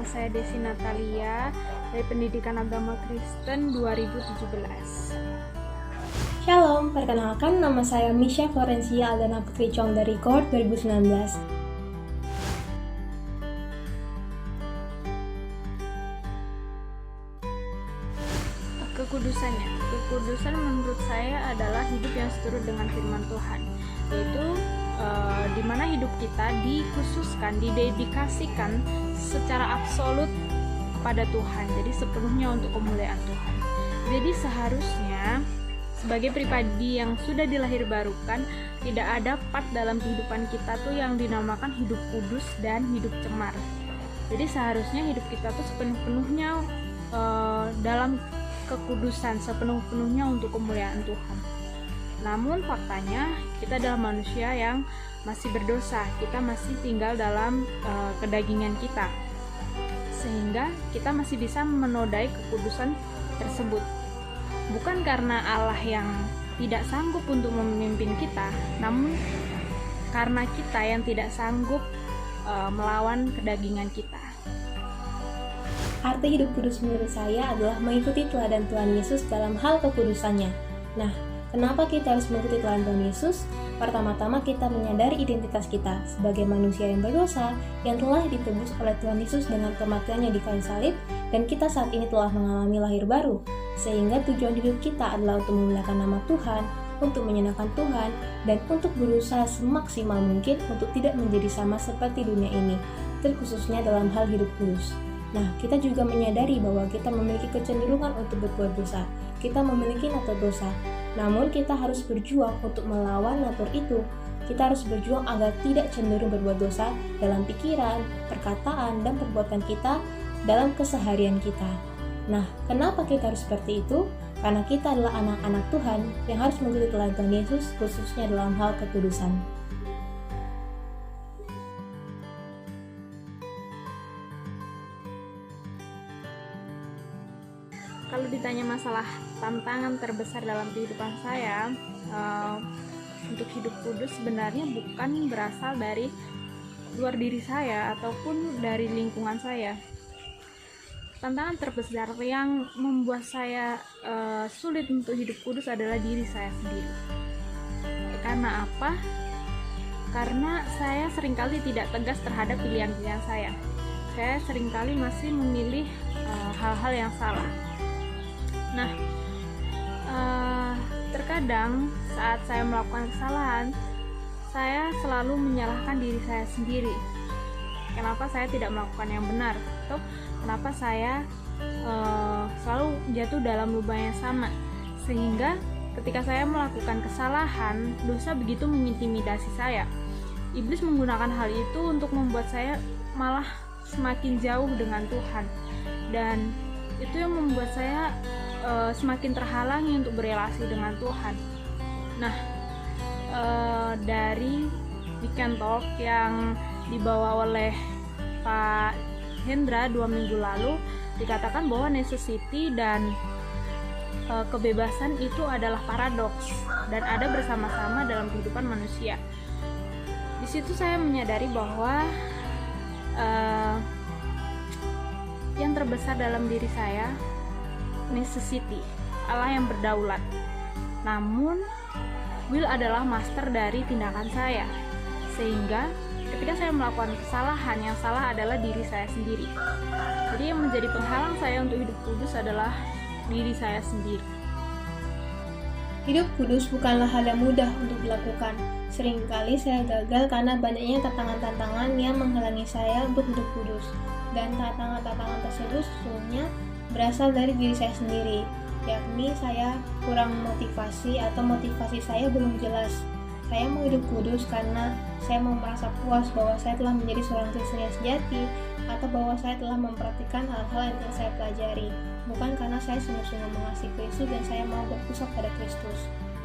saya Desi Natalia dari Pendidikan Agama Kristen 2017. Shalom, perkenalkan nama saya Misha Florencia Aldana Putri Chong dari Cohort 2019. Kekudusan menurut saya adalah hidup yang seturut dengan firman Tuhan, yaitu di mana hidup kita dikhususkan, didedikasikan secara absolut pada Tuhan, jadi sepenuhnya untuk kemuliaan Tuhan. Jadi seharusnya sebagai pribadi yang sudah dilahirbarukan, tidak ada part dalam kehidupan kita tuh yang dinamakan hidup kudus dan hidup cemar. Jadi seharusnya hidup kita tuh sepenuh-penuhnya dalam kekudusan, sepenuh-penuhnya untuk kemuliaan Tuhan. Namun faktanya kita adalah manusia yang masih berdosa, kita masih tinggal dalam kedagingan kita, sehingga kita masih bisa menodai kekudusan tersebut. Bukan karena Allah yang tidak sanggup untuk memimpin kita, namun karena kita yang tidak sanggup melawan kedagingan kita. Arti hidup kudus menurut saya adalah mengikuti teladan Tuhan Yesus dalam hal kekudusannya. Nah, kenapa kita harus mengikuti teladan Tuhan Yesus? Pertama-tama kita menyadari identitas kita sebagai manusia yang berdosa yang telah ditebus oleh Tuhan Yesus dengan kematiannya di kayu salib, dan kita saat ini telah mengalami lahir baru. Sehingga tujuan hidup kita adalah untuk memuliakan nama Tuhan, untuk menyenangkan Tuhan, dan untuk berusaha semaksimal mungkin untuk tidak menjadi sama seperti dunia ini, terkhususnya dalam hal hidup kudus. Nah, kita juga menyadari bahwa kita memiliki kecenderungan untuk berbuat dosa. Kita memiliki natur dosa. Namun, kita harus berjuang untuk melawan natur itu. Kita harus berjuang agar tidak cenderung berbuat dosa dalam pikiran, perkataan, dan perbuatan kita dalam keseharian kita. Nah, kenapa kita harus seperti itu? Karena kita adalah anak-anak Tuhan yang harus mengikuti teladan Tuhan Yesus, khususnya dalam hal kekudusan. Kalau ditanya masalah tantangan terbesar dalam kehidupan saya, untuk hidup kudus sebenarnya bukan berasal dari luar diri saya ataupun dari lingkungan saya. Tantangan terbesar yang membuat saya sulit untuk hidup kudus adalah diri saya sendiri. Karena apa? Karena saya seringkali tidak tegas terhadap pilihan-pilihan saya. Saya seringkali masih memilih hal-hal yang salah. Nah, terkadang saat saya melakukan kesalahan, saya selalu menyalahkan diri saya sendiri. Kenapa saya tidak melakukan yang benar? Atau kenapa saya selalu jatuh dalam lubang yang sama? Sehingga ketika saya melakukan kesalahan, dosa begitu mengintimidasi saya. Iblis menggunakan hal itu untuk membuat saya malah semakin jauh dengan Tuhan. Dan itu yang membuat saya semakin terhalangi untuk berelasi dengan Tuhan. Nah, dari Weekend Talk yang dibawa oleh Pak Hendra 2 minggu lalu, dikatakan bahwa necessity dan kebebasan itu adalah paradoks dan ada bersama-sama dalam kehidupan manusia. Di situ saya menyadari bahwa yang terbesar dalam diri saya necessity, Allah yang berdaulat. Namun will adalah master dari tindakan saya. Sehingga ketika saya melakukan kesalahan, yang salah adalah diri saya sendiri. Jadi yang menjadi penghalang saya untuk hidup kudus adalah diri saya sendiri. Hidup kudus bukanlah hal yang mudah untuk dilakukan. Seringkali saya gagal karena banyaknya tantangan-tantangan yang menghalangi saya untuk hidup kudus. Dan tantangan-tantangan tersebut sesungguhnya berasal dari diri saya sendiri, yakni saya kurang motivasi atau motivasi saya belum jelas. Saya mau hidup kudus karena saya mau merasa puas bahwa saya telah menjadi seorang Kristen yang sejati, atau bahwa saya telah mempraktikkan hal-hal yang telah saya pelajari, bukan karena saya sungguh-sungguh mengasihi Kristus dan saya mau berpusat pada Kristus.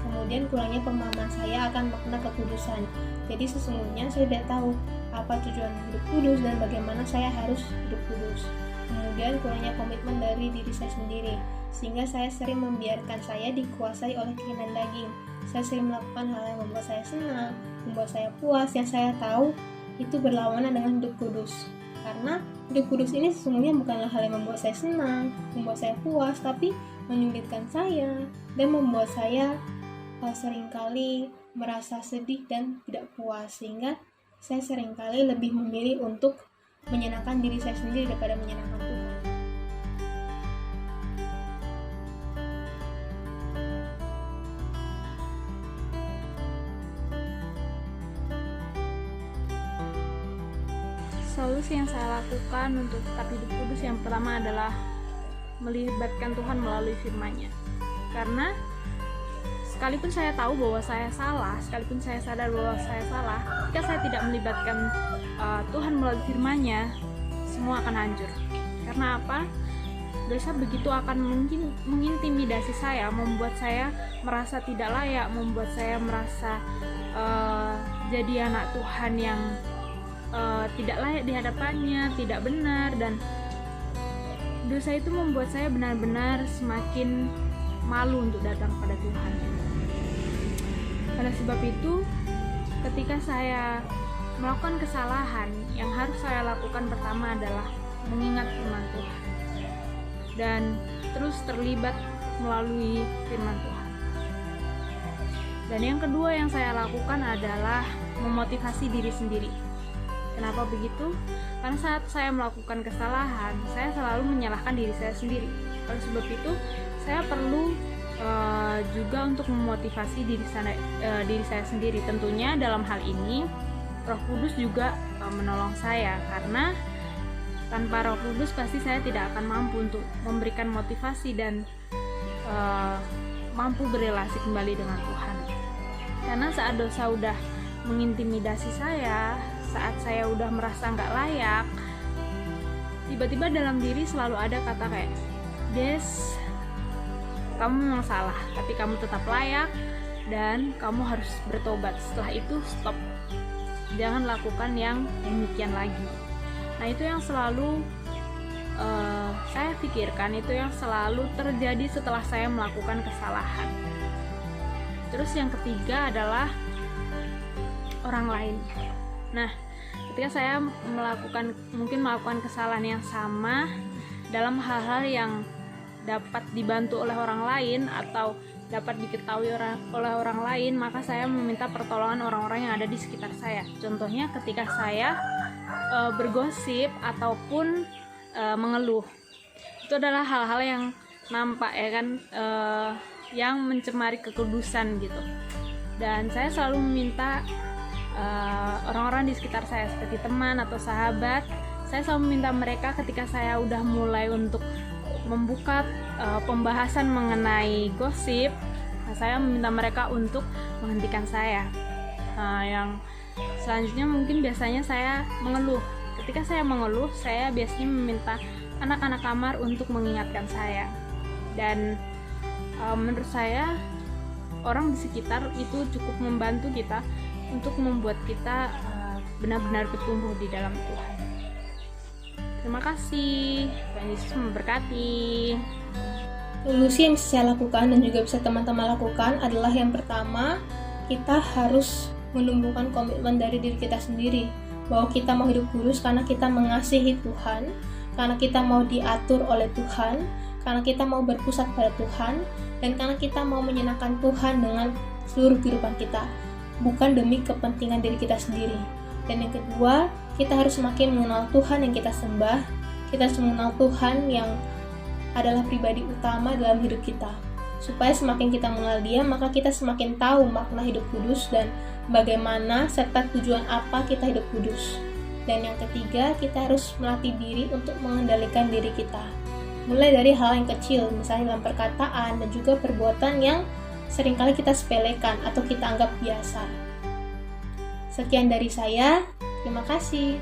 Kemudian kurangnya pemahaman saya akan makna kekudusan. Jadi sesungguhnya saya tidak tahu apa tujuan hidup kudus dan bagaimana saya harus hidup kudus. Kemudian kurangnya komitmen dari diri saya sendiri, sehingga saya sering membiarkan saya dikuasai oleh keinginan daging. Saya sering melakukan hal yang membuat saya senang, membuat saya puas, yang saya tahu itu berlawanan dengan hidup kudus. Karena hidup kudus ini sesungguhnya bukanlah hal yang membuat saya senang, membuat saya puas, tapi menyulitkan saya dan membuat saya seringkali merasa sedih dan tidak puas, sehingga saya seringkali lebih memilih untuk menyenangkan diri saya sendiri daripada menyenangkan Tuhan. Solusi yang saya lakukan untuk tetap hidup kudus yang pertama adalah melibatkan Tuhan melalui firman-Nya. Karena sekalipun saya tahu bahwa saya salah, sekalipun saya sadar bahwa saya salah, jika saya tidak melibatkan Tuhan melalui firman-Nya, semua akan hancur. Karena apa? Dosa begitu akan mungkin mengintimidasi saya, membuat saya merasa tidak layak, membuat saya merasa jadi anak Tuhan yang tidak layak di hadapannya, tidak benar, dan dosa itu membuat saya benar-benar semakin malu untuk datang kepada Tuhan. Pada sebab itu, ketika saya melakukan kesalahan, yang harus saya lakukan pertama adalah mengingat firman Tuhan dan terus terlibat melalui firman Tuhan. Dan yang kedua yang saya lakukan adalah memotivasi diri sendiri. Kenapa begitu? Karena saat saya melakukan kesalahan, saya selalu menyalahkan diri saya sendiri. Oleh sebab itu, saya perlu juga untuk memotivasi diri saya sendiri. Tentunya dalam hal ini, Roh Kudus juga menolong saya, karena tanpa Roh Kudus pasti saya tidak akan mampu untuk memberikan motivasi dan mampu berelasi kembali dengan Tuhan. Karena saat dosa udah mengintimidasi saya, saat saya udah merasa nggak layak, tiba-tiba dalam diri selalu ada kata kayak, Des, kamu memang salah, tapi kamu tetap layak dan kamu harus bertobat. Setelah itu stop, jangan lakukan yang demikian lagi. Nah, itu yang selalu saya pikirkan, itu yang selalu terjadi setelah saya melakukan kesalahan. Terus yang ketiga adalah orang lain. Nah, ketika saya melakukan kesalahan yang sama dalam hal-hal yang dapat dibantu oleh orang lain atau dapat diketahui oleh orang lain, maka saya meminta pertolongan orang-orang yang ada di sekitar saya. Contohnya ketika saya bergosip ataupun mengeluh, itu adalah hal-hal yang nampak ya kan, yang mencemari kekudusan gitu. Dan saya selalu meminta orang-orang di sekitar saya, seperti teman atau sahabat, saya selalu meminta mereka ketika saya udah mulai untuk membuka pembahasan mengenai gosip, saya meminta mereka untuk menghentikan saya. Yang selanjutnya mungkin biasanya saya mengeluh. Ketika saya mengeluh, saya biasanya meminta anak-anak kamar untuk mengingatkan saya. Dan menurut saya orang di sekitar itu cukup membantu kita untuk membuat kita benar-benar bertumbuh di dalam Tuhan. Terima kasih, Tuhan Yesus memberkati. Solusi yang bisa saya lakukan dan juga bisa teman-teman lakukan adalah yang pertama, kita harus menumbuhkan komitmen dari diri kita sendiri bahwa kita mau hidup kudus karena kita mengasihi Tuhan, karena kita mau diatur oleh Tuhan, karena kita mau berpusat pada Tuhan, dan karena kita mau menyenangkan Tuhan dengan seluruh kehidupan kita, bukan demi kepentingan diri kita sendiri. Dan yang kedua, kita harus semakin mengenal Tuhan yang kita sembah. Kita harus mengenal Tuhan yang adalah pribadi utama dalam hidup kita. Supaya semakin kita mengenal Dia, maka kita semakin tahu makna hidup kudus dan bagaimana serta tujuan apa kita hidup kudus. Dan yang ketiga, kita harus melatih diri untuk mengendalikan diri kita. Mulai dari hal yang kecil, misalnya dalam perkataan dan juga perbuatan yang seringkali kita sepelekan atau kita anggap biasa. Sekian dari saya, terima kasih.